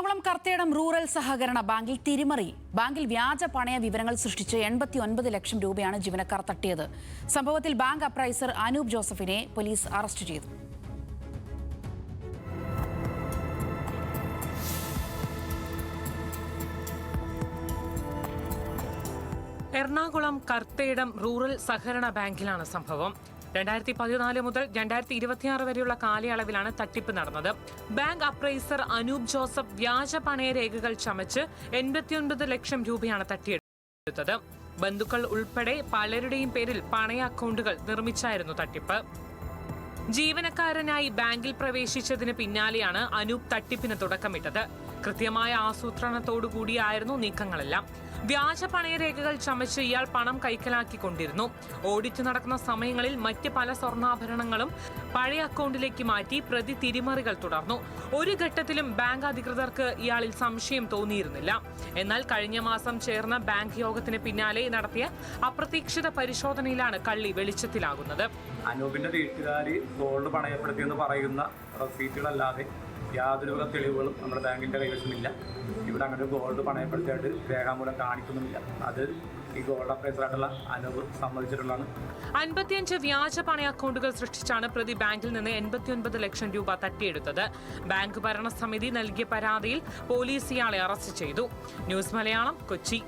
Ernakulam Karthedam rural സഹകരണ ബാങ്കിൽ തിരിമറി. ബാങ്കിൽ വ്യാജ പണയ വിവരങ്ങൾ സൃഷ്ടിച്ച് 89 ലക്ഷം രൂപയാണ് ജീവനക്കാർ തട്ടിയത്. സംഭവത്തിൽ ബാങ്ക് അപ്രൈസർ അനൂപ് ജോസഫിനെ പോലീസ് അറസ്റ്റ് ചെയ്തു. എറണാകുളം കർത്തേടം റൂറൽ സഹകരണ ബാങ്കിലാണ് സംഭവം. 2014 മുതൽ 2026 വരെയുള്ള കാലയളവിലാണ് തട്ടിപ്പ് നടന്നത്. ബാങ്ക് അപ്രൈസർ അനൂപ് ജോസഫ് വ്യാജ പണയരേഖകൾ ചമച്ച് 89 ലക്ഷം രൂപയാണ് തട്ടിയെടുത്തത്. ബന്ധുക്കൾ ഉൾപ്പെടെ പലരുടെയും പേരിൽ പണയ അക്കൗണ്ടുകൾ നിർമ്മിച്ചായിരുന്നു തട്ടിപ്പ്. ജീവനക്കാരനായി ബാങ്കിൽ പ്രവേശിച്ചതിന് പിന്നാലെയാണ് അനൂപ് തട്ടിപ്പിന് തുടക്കമിട്ടത്. കൃത്യമായ ആസൂത്രണത്തോടുകൂടിയായിരുന്നു നീക്കങ്ങളെല്ലാം. വ്യാജ പണയരേഖകൾ ചമച്ച് ഇയാൾ പണം കൈക്കലാക്കിക്കൊണ്ടിരുന്നു. ഓഡിറ്റ് നടക്കുന്ന സമയങ്ങളിൽ മറ്റ് പല സ്വർണ്ണാഭരണങ്ങളും പഴയ അക്കൗണ്ടിലേക്ക് മാറ്റി പ്രതി തിരിമറികൾ തുടർന്നു. ഒരു ഘട്ടത്തിലും ബാങ്ക് അധികൃതർക്ക് ഇയാളിൽ സംശയം തോന്നിയിരുന്നില്ല. എന്നാൽ കഴിഞ്ഞ മാസം ചേർന്ന ബാങ്ക് യോഗത്തിന് പിന്നാലെ നടത്തിയ അപ്രതീക്ഷിത പരിശോധനയിലാണ് കള്ളി വെളിച്ചത്തിലാകുന്നത്. അനൂപിന്റെ വീട്ടുകാരി ഗോൾഡ് പണയപ്പെടുത്തിയെന്ന് പറയുന്ന റസീറ്റുകളല്ലാതെ യാതൊരു തെളിവുകളും നമ്മുടെ ബാങ്കിന്റെ കൈവശമില്ല. ഇവിടെ അങ്ങനെ ഗോൾഡ് പണയപ്പെടുത്തിയായിട്ട് രേഖാമൂലം കാണിക്കുന്നുമില്ല. അത് ഈ ഗോൾഡ് അപ്രൈസറായിട്ടുള്ള അനൂപ് സമ്മതിച്ചിട്ടുള്ളതാണ്. 55 വ്യാജ പണയ അക്കൗണ്ടുകൾ സൃഷ്ടിച്ചാണ് പ്രതി ബാങ്കിൽ നിന്ന് 89 ലക്ഷം രൂപ തട്ടിയെടുത്തത്. ബാങ്ക് ഭരണസമിതി നൽകിയ പരാതിയിൽ പോലീസ് ഇയാളെ അറസ്റ്റ് ചെയ്തു. ന്യൂസ് മലയാളം, കൊച്ചി.